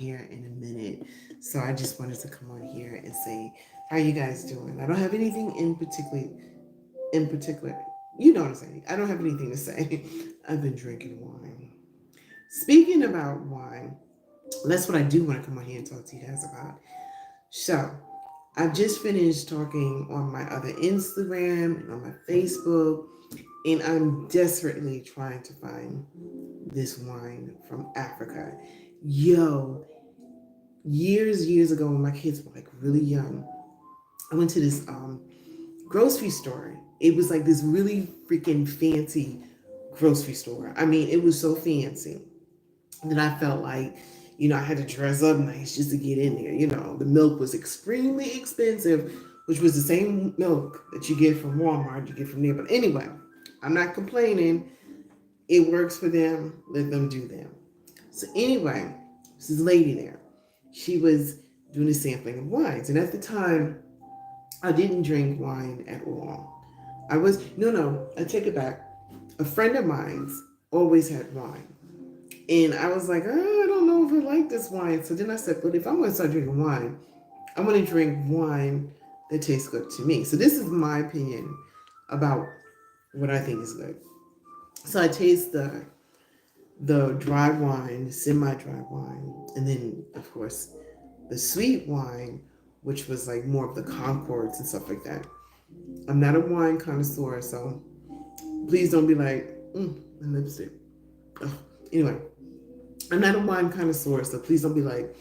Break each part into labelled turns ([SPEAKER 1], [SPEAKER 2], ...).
[SPEAKER 1] here in a minute. So I just wanted to come on here and say, how you guys doing? I don't have anything in particular. You know what I'm saying? I don't have anything to say. I've been drinking wine. Speaking about wine, that's what I do want to come on here and talk to you guys about. So I've just finished talking on my other Instagram and on my Facebook, and I'm desperately trying to find this wine from Africa. Yo, years ago when my kids were like really young, I went to this grocery store. It was like this really freaking fancy grocery store. I mean, it was so fancy that I felt like, I had to dress up nice just to get in there. The milk was extremely expensive, which was the same milk that you get from Walmart, you get from there. But anyway, I'm not complaining. It works for them. Let them do them. So anyway, this lady there, she was doing a sampling of wines. And at the time, I didn't drink wine at all. No, I take it back. A friend of mine's always had wine. And I was like, oh, I don't know if I like this wine. So then I said, but if I'm going to start drinking wine, I want to drink wine that tastes good to me. So this is my opinion about what I think is good. So I taste the dry wine, the semi-dry wine, and then of course the sweet wine, which was like more of the Concords and stuff like that. I'm not a wine connoisseur, so please don't be like, my lipstick. Ugh. Anyway, I'm not a wine connoisseur, so please don't be like,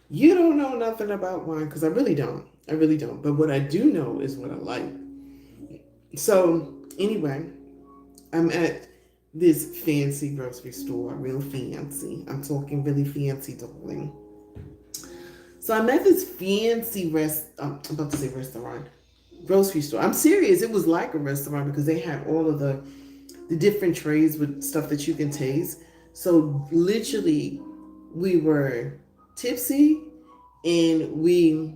[SPEAKER 1] you don't know nothing about wine, because I really don't. I really don't. But what I do know is what I like. So anyway, I'm at this fancy grocery store, real fancy. I'm talking really fancy, darling. So I'm at this fancy I'm about to say restaurant, grocery store. I'm serious. It was like a restaurant because they had all of the different trays with stuff that you can taste. So literally, we were tipsy and we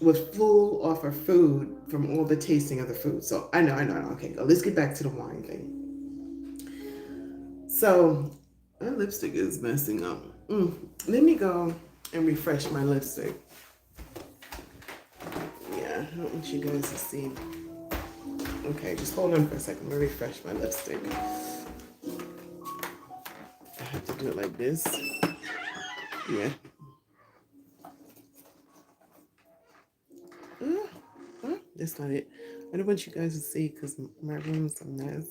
[SPEAKER 1] were full off our food from all the tasting of the food. So I know. Okay, let's get back to the wine thing. So my lipstick is messing up. Let me go and refresh my lipstick. Yeah, I don't want you guys to see. Okay, just hold on for a second. Let me refresh my lipstick. I have to do it like this. Yeah. That's not it. I don't want you guys to see because my room's a mess.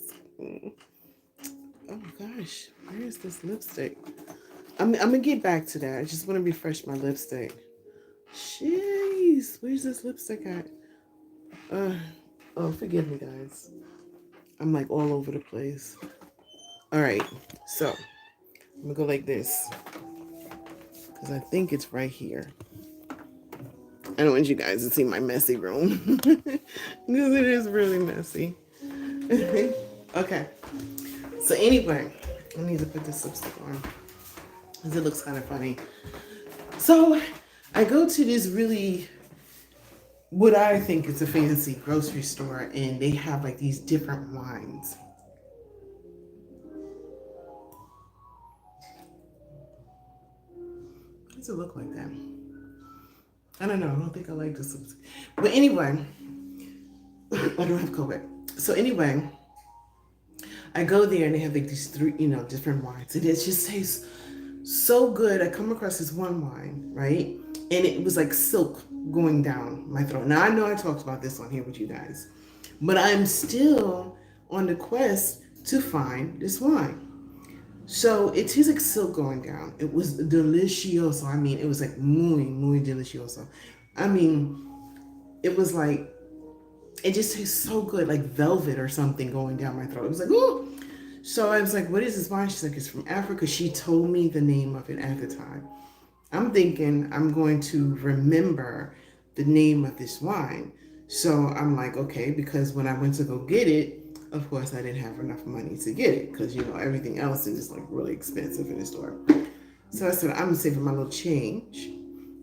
[SPEAKER 1] Oh gosh, where is this lipstick? I'm gonna get back to that. I just want to refresh my lipstick. Jeez, where's this lipstick at? Oh, forgive me, guys. I'm like all over the place. All right, so I'm gonna go like this because I think it's right here. I don't want you guys to see my messy room because it is really messy. Okay, so anyway, I need to put this lipstick on because it looks kind of funny. So I go to this really, what I think is a fancy grocery store, and they have like these different wines. Why does it look like that? I don't know. I don't think I like this. But anyway, I don't have COVID. So anyway, I go there and they have like these three, different wines. And it just tastes so good. I come across this one wine, right? And it was like silk going down my throat. Now I know I talked about this on here with you guys, but I'm still on the quest to find this wine. So it tastes like silk going down. It was delicioso. I mean, it was like muy delicioso. I mean, it was like, it just tastes so good, like velvet or something going down my throat. It was like, ooh. So I was like, what is this wine? She's like, it's from Africa. She told me the name of it at the time. I'm thinking I'm going to remember the name of this wine. So I'm like, okay, because when I went to go get it, of course, I didn't have enough money to get it because, everything else is just like really expensive in the store. So I said, I'm going to save my little change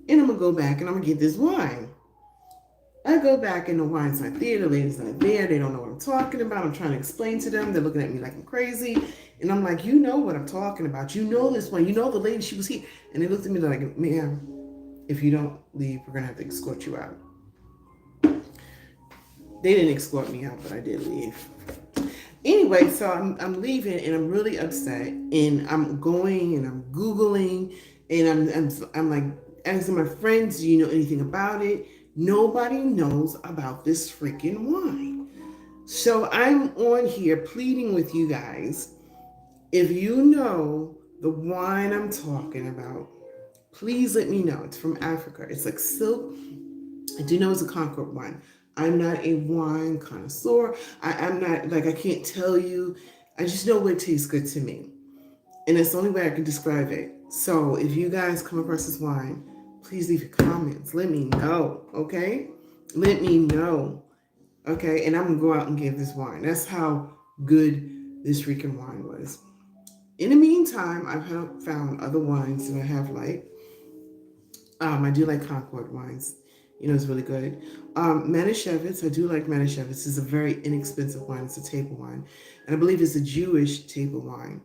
[SPEAKER 1] and I'm going to go back and I'm going to get this wine. I go back and the wine's not there, the lady's not there, they don't know what I'm talking about. I'm trying to explain to them, they're looking at me like I'm crazy. And I'm like, you know what I'm talking about. You know this one, you know the lady, she was here. And they looked at me like, ma'am, if you don't leave, we're gonna have to escort you out. They didn't escort me out, but I did leave. Anyway, so I'm leaving and I'm really upset. And I'm going and I'm Googling and I'm like asking my friends, do you know anything about it? Nobody knows about this freaking wine. So I'm on here pleading with you guys. If you know the wine I'm talking about, please let me know. It's from Africa. It's like silk. I do know it's a Concord wine. I'm not a wine connoisseur. I'm not, like, I can't tell you. I just know what tastes good to me. And it's the only way I can describe it. So if you guys come across this wine, please leave your comments. Let me know, okay? Let me know, okay? And I'm going to go out and give this wine. That's how good this freaking wine was. In the meantime, I've found other wines that I have liked. I do like Concord wines. You know, it's really good. Manischewitz, I do like Manischewitz. It's a very inexpensive wine. It's a table wine. And I believe it's a Jewish table wine.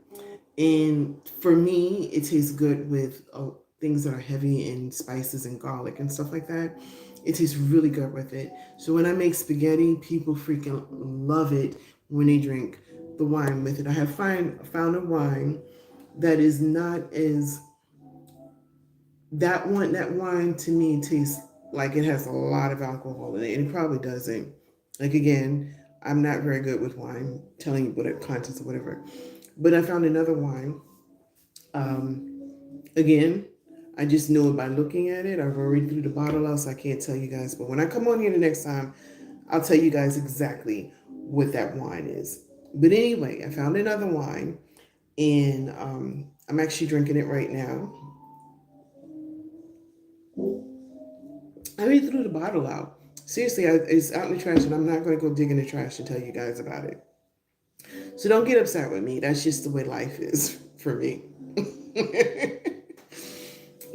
[SPEAKER 1] And for me, it tastes good with things that are heavy in spices and garlic and stuff like that. It tastes really good with it. So when I make spaghetti, people freaking love it when they drink the wine with it. I have found a wine that is not as... That wine to me tastes like it has a lot of alcohol in it, and it probably doesn't. Like, again, I'm not very good with wine, telling you what it contents or whatever. But I found another wine. Again, I just know it by looking at it. I've already threw the bottle out, so I can't tell you guys. But when I come on here the next time, I'll tell you guys exactly what that wine is. But anyway, I found another wine, and I'm actually drinking it right now. I already threw the bottle out. Seriously, it's out in the trash, and I'm not going to go dig in the trash to tell you guys about it. So don't get upset with me. That's just the way life is for me.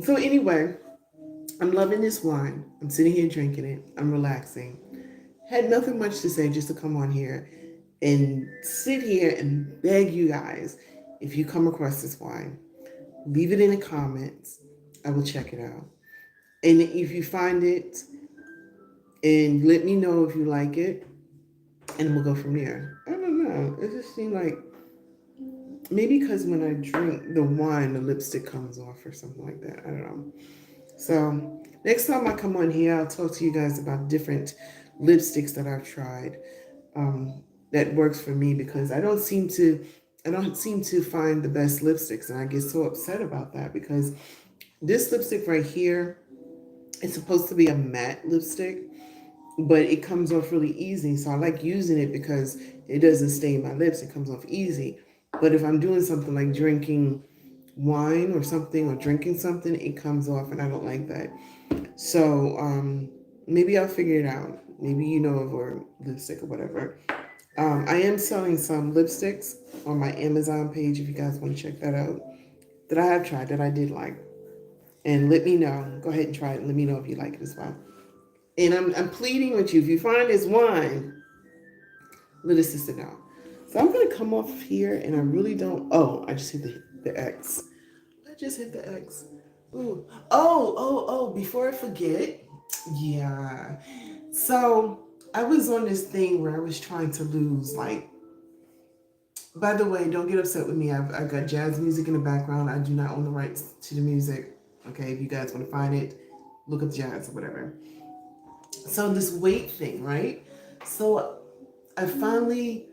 [SPEAKER 1] So anyway, I'm loving this wine. I'm sitting here drinking it. I'm relaxing. Had nothing much to say, just to come on here and sit here and beg you guys, if you come across this wine, leave it in the comments. I will check it out. And if you find it, and let me know if you like it, and we'll go from there. I don't know. It just seemed like maybe because when I drink the wine, the lipstick comes off or something like that. I don't know. So next time I come on here, I'll talk to you guys about different lipsticks that I've tried that works for me, because I don't seem to find the best lipsticks, and I get so upset about that, because this lipstick right here, it's supposed to be a matte lipstick, but it comes off really easy. So I like using it because it doesn't stain my lips. It comes off easy. But if I'm doing something like drinking wine or something, or drinking something, it comes off, and I don't like that. So maybe I'll figure it out. Maybe you know of a lipstick or whatever. I am selling some lipsticks on my Amazon page if you guys want to check that out, that I have tried, that I did like. And let me know. Go ahead and try it and let me know if you like it as well. And I'm pleading with you, if you find this wine, let a sister know. So I'm going to come off here, and I really don't... Oh, I just hit the X. I just hit the X. Ooh. Oh, before I forget. Yeah. So I was on this thing where I was trying to lose, like... By the way, don't get upset with me. I've got jazz music in the background. I do not own the rights to the music. Okay, if you guys want to find it, look up jazz or whatever. So this weight thing, right? So I finally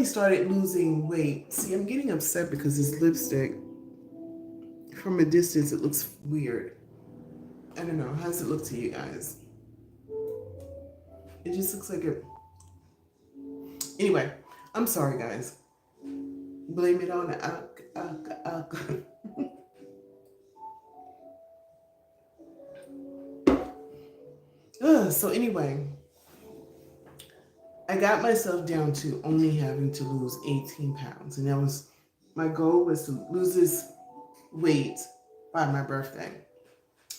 [SPEAKER 1] started losing weight. See, I'm getting upset because this lipstick, from a distance, it looks weird. I don't know. How does it look to you guys? It just looks like it. Anyway, I'm sorry, guys. Blame it on the alcohol. So anyway, I got myself down to only having to lose 18 pounds. And that was, my goal was to lose this weight by my birthday.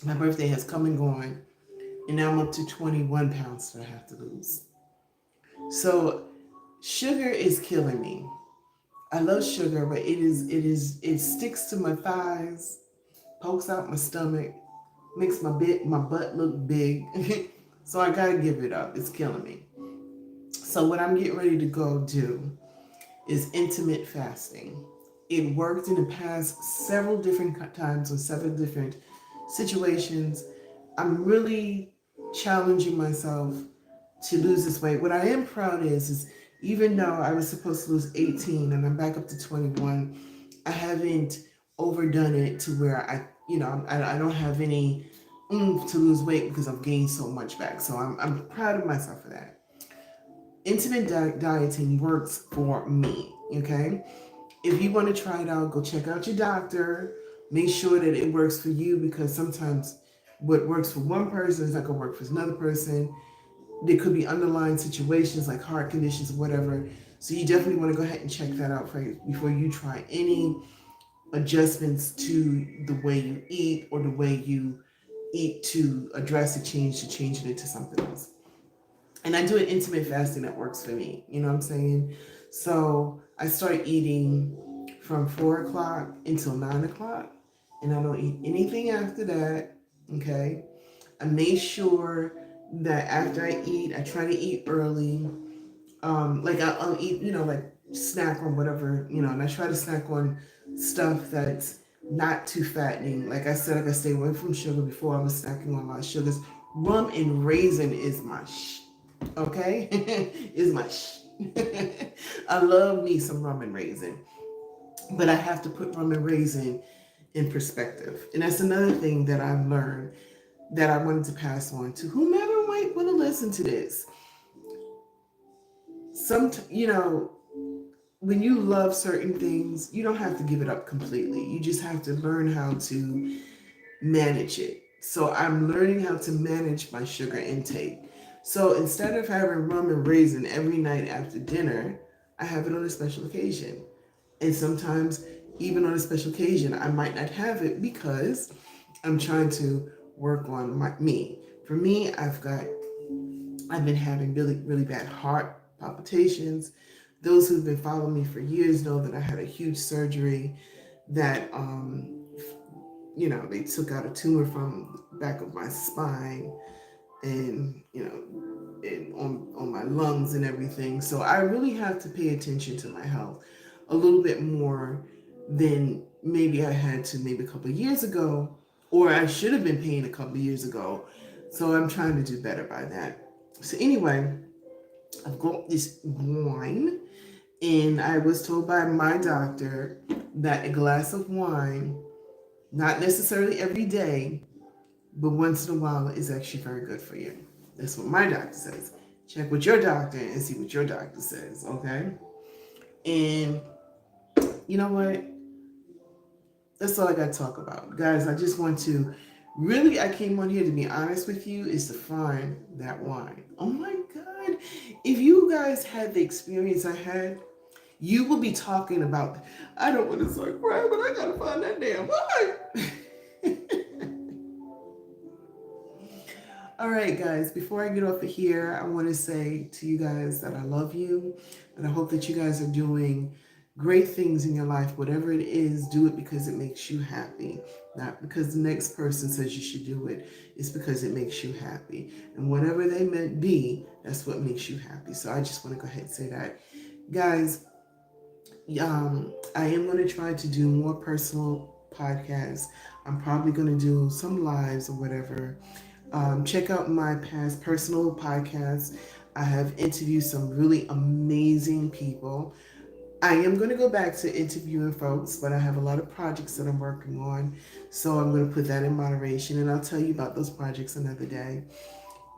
[SPEAKER 1] My birthday has come and gone, and now I'm up to 21 pounds that I have to lose. So sugar is killing me. I love sugar, but it sticks to my thighs, pokes out my stomach, makes my butt look big. So I gotta give it up. It's killing me. So what I'm getting ready to go do is intermittent fasting. It worked in the past several different times with several different situations. I'm really challenging myself to lose this weight. What I am proud is even though I was supposed to lose 18 and I'm back up to 21, I haven't overdone it to where I don't have any oomph to lose weight because I've gained so much back. So I'm proud of myself for that. Intermittent dieting works for me, okay? If you want to try it out, go check out your doctor. Make sure that it works for you, because sometimes what works for one person is not going to work for another person. There could be underlying situations like heart conditions or whatever. So you definitely want to go ahead and check that out before you try any adjustments to the way you eat or the way you eat to address a change, to change it into something else. And I do an intermittent fasting that works for me. You know what I'm saying? So I start eating from 4 o'clock until 9 o'clock, and I don't eat anything after that. Okay. I make sure that after I eat, I try to eat early. Like I'll eat, like snack on whatever, and I try to snack on stuff that's not too fattening. Like I said, I stay away from sugar. Before I was snacking on a lot of sugars. Rum and raisin is my okay? Is my I love me some rum and raisin. But I have to put rum and raisin in perspective. And that's another thing that I've learned that I wanted to pass on to whomever might want to listen to this. When you love certain things, you don't have to give it up completely. You just have to learn how to manage it. So I'm learning how to manage my sugar intake. So instead of having rum and raisin every night after dinner, I have it on a special occasion. And sometimes, even on a special occasion, I might not have it because I'm trying to work on me. For me, I've been having really, really bad heart palpitations. Those who've been following me for years know that I had a huge surgery that, they took out a tumor from the back of my spine and, and on my lungs and everything. So I really have to pay attention to my health a little bit more than maybe I had to maybe a couple of years ago, or I should have been paying a couple of years ago. So I'm trying to do better by that. So anyway, I've got this wine, and I was told by my doctor that a glass of wine, not necessarily every day, but once in a while, is actually very good for you. That's what my doctor says. Check with your doctor and see what your doctor says, okay? And you know what? That's all I got to talk about. Guys, I just want to I came on here to be honest with you, is to find that wine. Oh my God. If you guys had the experience I had, you will be talking about, I don't want to start crying, but I got to find that damn wine. All right, guys, before I get off of here, I want to say to you guys that I love you, and I hope that you guys are doing great things in your life. Whatever it is, do it because it makes you happy, not because the next person says you should do it. It's because it makes you happy. And whatever they may be, that's what makes you happy. So I just want to go ahead and say that. Guys, I am going to try to do more personal podcasts. I'm probably going to do some lives or whatever. Check out my past personal podcasts. I have interviewed some really amazing people. I am going to go back to interviewing folks, but I have a lot of projects that I'm working on. So I'm going to put that in moderation, and I'll tell you about those projects another day.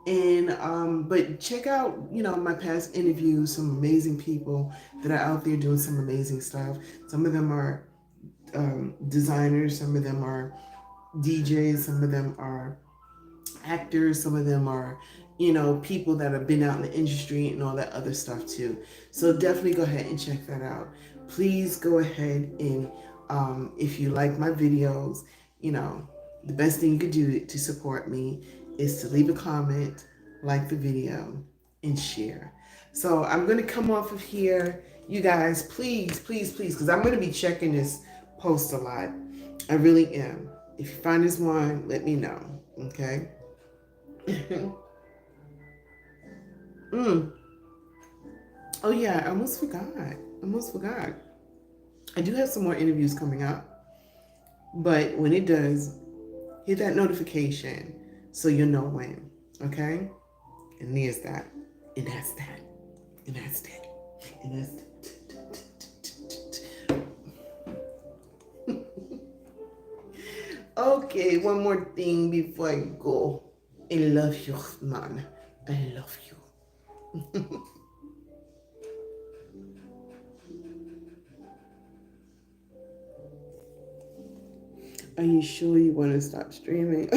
[SPEAKER 1] And but check out, my past interviews, some amazing people that are out there doing some amazing stuff. Some of them are designers, some of them are DJs, some of them are actors, some of them are people that have been out in the industry and all that other stuff too. So definitely go ahead and check that out. Please go ahead and if you like my videos, the best thing you could do to support me is to leave a comment, like the video, and share. So I'm going to come off of here. You guys, please, please, please, because I'm going to be checking this post a lot. I really am. If you find this one, let me know. Okay? mm. Oh, yeah, I almost forgot. I do have some more interviews coming up. But when it does, hit that notification so you'll know when. Okay? And there's that. And that's that. And that's that. And that's that. Okay, one more thing before I go. I love you, man. I love you. Are you sure you want to stop streaming?